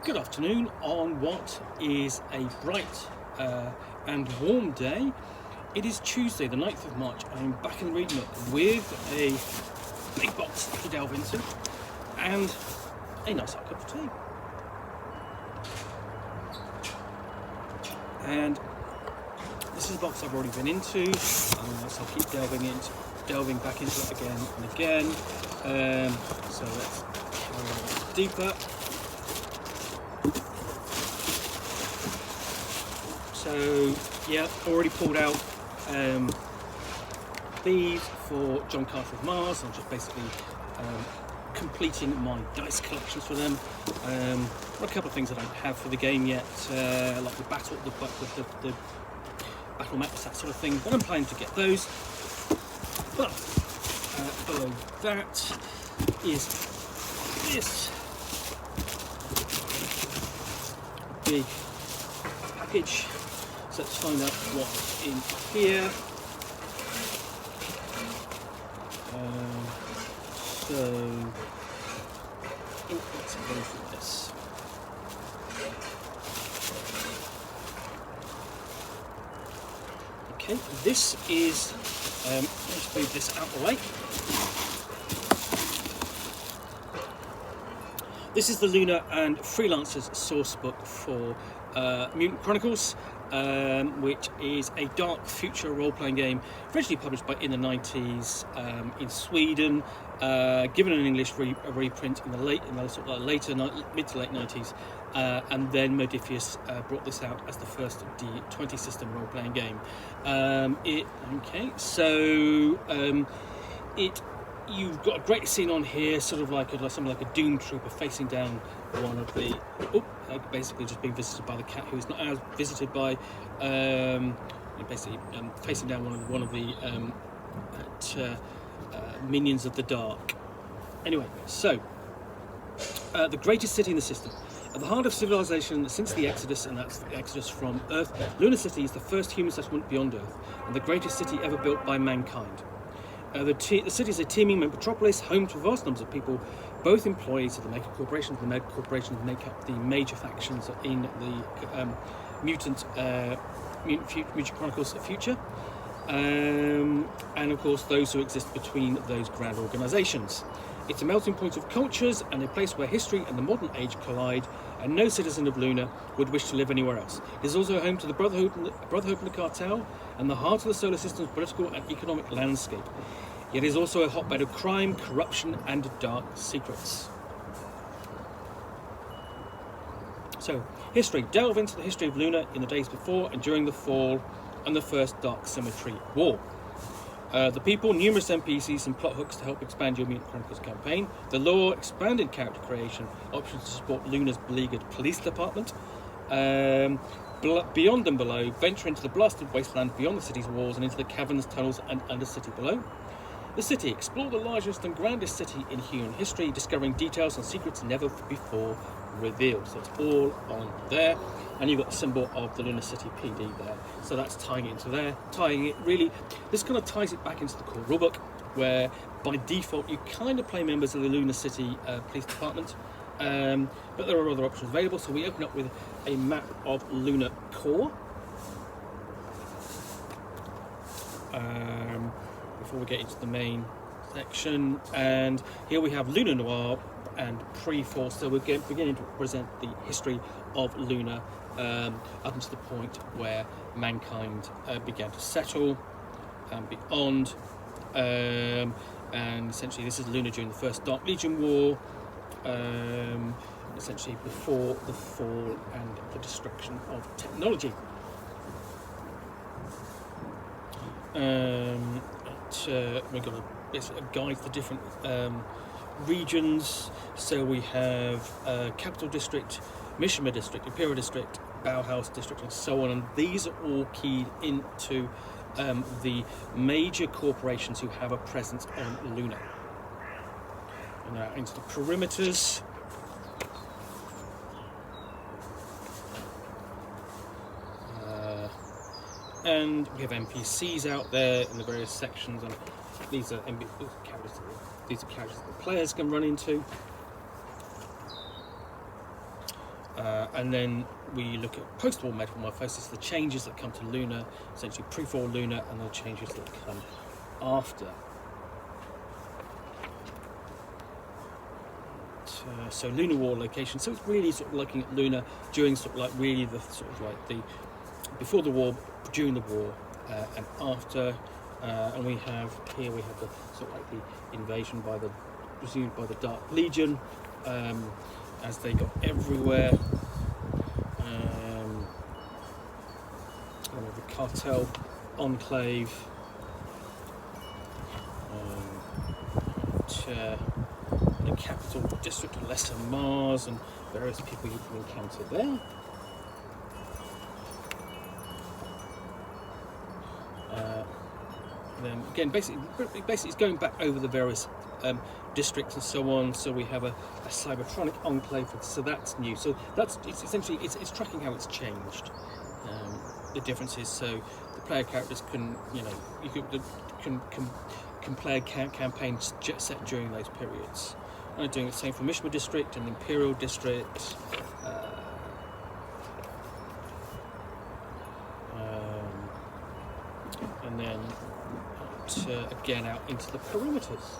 Good afternoon on what is a bright and warm day. It is Tuesday, the 9th of March. I'm back in the reading nook with a big box to delve into and a nice hot cup of tea. And this is a box I've already been into, so I'll keep delving back into it again and again. So let's carry on deeper. So yeah, already pulled out these for John Carter of Mars. I'm just basically completing my dice collections for them. A couple of things I don't have for the game yet, like the battle maps, that sort of thing, but I'm planning to get those. But below that is this big package. So let's find out what's in here. Let's go through this. Okay, this is, let's move this out of the way. This is the Luna and Freelancers Sourcebook for Mutant Chronicles, which is a dark future role-playing game originally published in the 90s in Sweden, given an English reprint in the later mid to late 90s, and then Modiphius brought this out as the first D20 system role-playing game. You've got a great scene on here, something like a doom trooper facing down one of the, basically just being visited by the cat, who is not as visited by, facing down one of the minions of the dark. Anyway, so the greatest city in the system. At the heart of civilization since the Exodus, and that's the Exodus from Earth, Luna City is the first human settlement beyond Earth, and the greatest city ever built by mankind. The city is a teeming metropolis, home to vast numbers of people, both employees of the mega corporations. The mega corporations make up the major factions in the Mutant Chronicles future, and of course those who exist between those grand organisations. It's a melting point of cultures and a place where history and the modern age collide, and no citizen of Luna would wish to live anywhere else. It is also home to the Brotherhood and the Cartel, and the heart of the solar system's political and economic landscape. It is also a hotbed of crime, corruption, and dark secrets. So, history. Delve into the history of Luna in the days before and during the fall and the first Dark Symmetry War. The people, numerous NPCs and plot hooks to help expand your Mutant Chronicles campaign. The lore, expanded character creation, options to support Luna's beleaguered police department. Beyond and below, venture into the blasted wasteland beyond the city's walls and into the caverns, tunnels, and undercity below. The city. Explore the largest and grandest city in human history, discovering details and secrets never before revealed. So it's all on there. And you've got the symbol of the Luna City PD there. So that's tying it into there. This kind of ties it back into the core rulebook, where by default you kind of play members of the Luna City Police Department. But there are other options available. So we open up with a map of Luna Core. Before we get into the main section, and here we have Luna Noir and pre-fall. So we're beginning to present the history of Luna up until the point where mankind began to settle and beyond. And essentially this is Luna during the first Dark Legion War, essentially before the fall and the destruction of technology. We've got a guide for different regions. So we have Capital District, Mishima District, Imperial District, Bauhaus District, and so on. And these are all keyed into the major corporations who have a presence on Luna. And now into the perimeters. And we have NPCs out there in the various sections, and these are characters that the players can run into. And then we look at post-war metamorphosis, the changes that come to Luna, essentially pre-fall Luna, and the changes that come after. So Lunar War location. So it's really sort of looking at Luna during sort of like really the sort of like the before the war, during the war, and after. And we have the sort of like the invasion presumed by the Dark Legion, as they got everywhere. The cartel enclave. The capital district of Lesser Mars, and various people you can encounter there. Then again, basically it's going back over the various districts and so on. So we have a cybertronic enclave, so that's new. So it's essentially it's tracking how it's changed. The differences. So the player characters can can play campaigns set during those periods. I'm doing the same for Mishma District and the Imperial District. And then again out into the perimeters.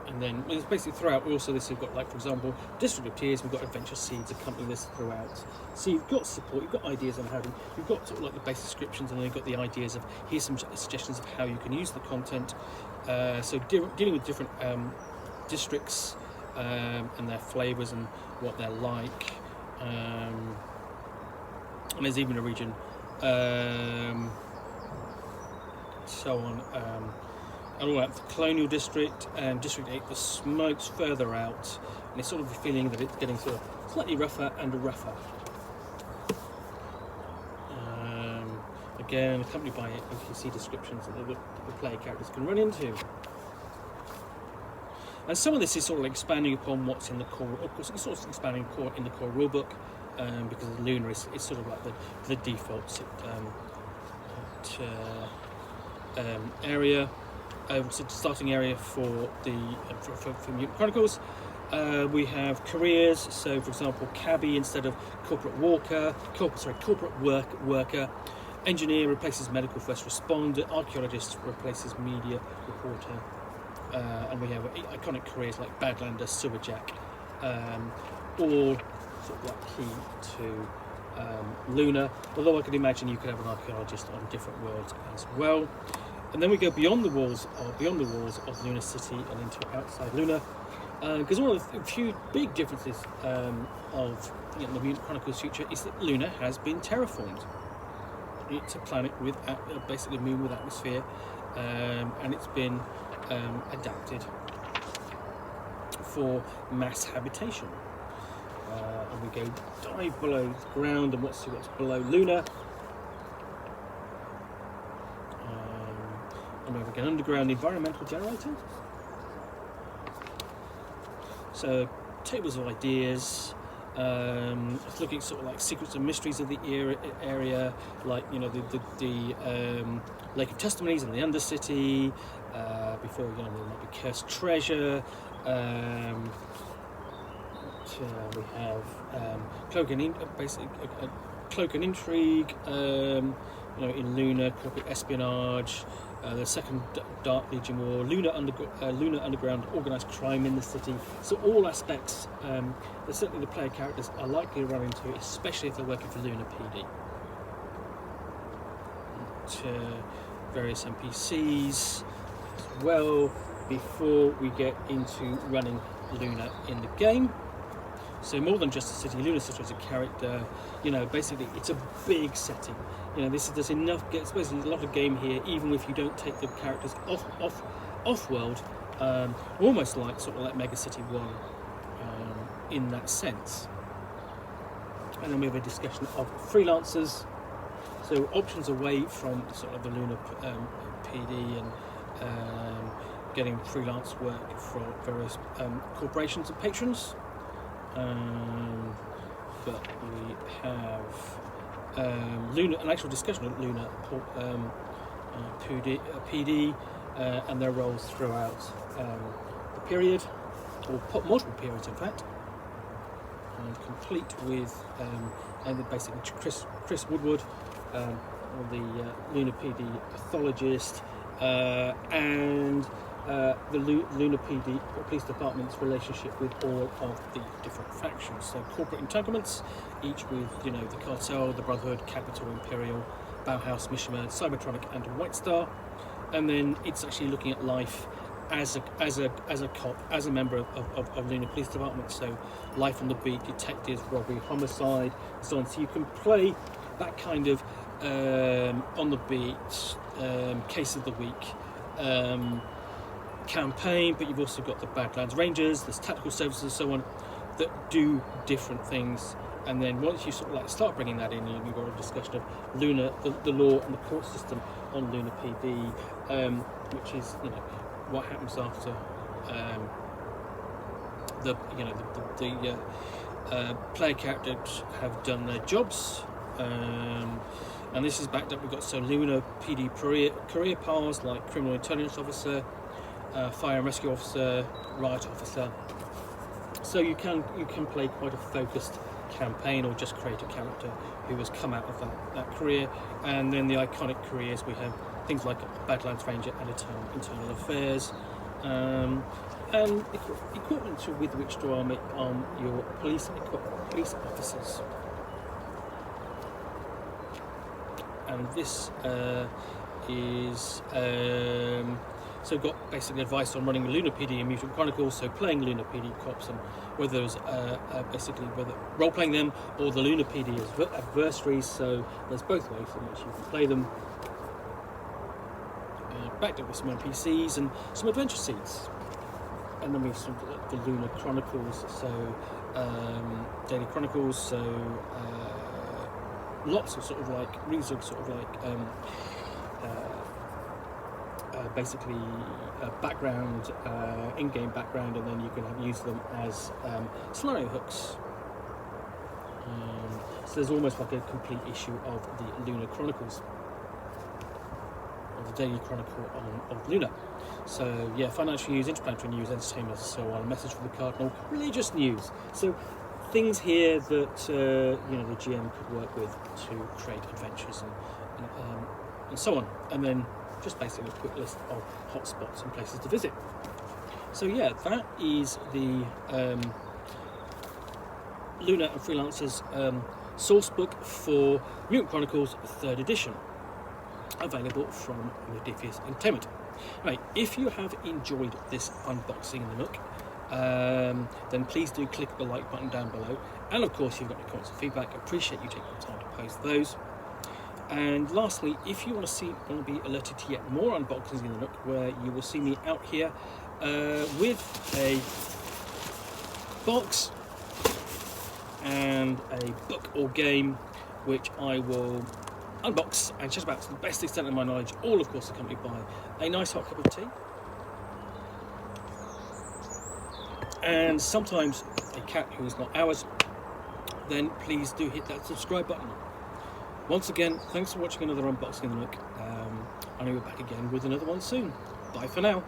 And then it's basically throughout. Also, we've got, like, for example, District of Tears. We've got Adventure Seeds accompanying this throughout. So you've got support. You've got ideas on how to. You've got sort of like the base descriptions, and then you've got the ideas of here's some suggestions of how you can use the content. So dealing with different districts and their flavours and what they're like. And there's even a region. So on. And all out the Colonial District and District 8, the smoke's further out, and it's sort of a feeling that it's getting sort of slightly rougher and rougher. Again, accompanied by NPC descriptions that the player characters can run into. And some of this is sort of expanding upon what's in the core. Of course, it's sort of expanding in the core rulebook, because Luna is sort of like the default area. Starting area for the for Mutant Chronicles. We have careers. So, for example, cabbie instead of corporate worker. Engineer replaces medical first responder. Archaeologist replaces media reporter. And we have iconic careers like Badlander, Sewerjack, all sort of like key to Luna. Although I could imagine you could have an archaeologist on different worlds as well. And then we go beyond the walls of Luna City and into outside Luna, because one of the few big differences of the Mutant Chronicles future is that Luna has been terraformed. It's a planet with basically a moon with atmosphere, and it's been adapted for mass habitation. And we go dive below the ground and what's below Luna. And we have an underground environmental generator. So tables of ideas. It's looking sort of like secrets and mysteries of the area, like the Lake of Testimonies and the Undercity. Before there might be cursed treasure. We have cloak and intrigue. In Luna, corporate espionage. The second Dark Legion War, Luna Underground, organised crime in the city. So all aspects that certainly the player characters are likely to run into, especially if they're working for Luna PD. Various NPCs as well before we get into running Luna in the game. So more than just a city, Luna City as a character, basically it's a big setting. There's enough. There's basically a lot of game here, even if you don't take the characters off world, almost like sort of like Mega City 1 in that sense. And then we have a discussion of freelancers, so options away from sort of the Luna PD and getting freelance work for various corporations and patrons. But we have Luna, an actual discussion of Luna PD, and their roles throughout the period, or multiple periods in fact, and complete with and basically Chris Woodward, or the Luna PD pathologist, and the Luna PD Police Department's relationship with all of the different factions. So corporate entanglements, each with the Cartel, the Brotherhood, Capital, Imperial, Bauhaus, Mishima, Cybertronic, and White Star. And then it's actually looking at life as a cop, as a member of Luna Police Department. So life on the beat, detectives, robbery, homicide, and so on. So you can play that kind of on the beat, case of the week campaign, but you've also got the Badlands Rangers, there's tactical services and so on that do different things. And then once you sort of like start bringing that in, you've got a discussion of Luna, the law and the court system on Luna PD, which is what happens after the player characters have done their jobs. And this is backed up. We've got Luna PD career paths like criminal intelligence officer, fire and rescue officer, riot officer. So you can play quite a focused campaign, or just create a character who has come out of that career. And then the iconic careers, we have things like Badlands Ranger and Internal Affairs, and equipment with which to arm your police officers. And this is so got basically advice on running Luna PD and Mutant Chronicles, so playing Luna PD cops, and whether it's whether role-playing them or the Luna PD as adversaries. So there's both ways in which you can play them. Backed up with some NPCs and some adventure seeds. And then we've got the Luna Chronicles, so daily chronicles, so lots of sort of like basically background, in-game background, and then you can use them as scenario hooks. So there's almost like a complete issue of the Luna Chronicles, or the daily chronicle of Luna. So yeah, financial news, interplanetary news, entertainment, and so on. A message from the Cardinal, religious news. So things here that the GM could work with to create adventures and so on. And then just basically a quick list of hotspots and places to visit. So yeah, that is the Luna and Freelancers Sourcebook for Mutant Chronicles 3rd edition, available from Modiphius Entertainment. Right, if you have enjoyed this unboxing in the Nook, then please do click the like button down below. And of course, if you've got any comments or feedback, I appreciate you taking the time to post those. And lastly, if you want to be alerted to yet more unboxings in the Nook, where you will see me out here with a box and a book or game, which I will unbox and chat about to the best extent of my knowledge, all of course accompanied by a nice hot cup of tea, and sometimes a cat who is not ours, then please do hit that subscribe button. Once again, thanks for watching another unboxing in the Nook. I know we're back again with another one soon. Bye for now.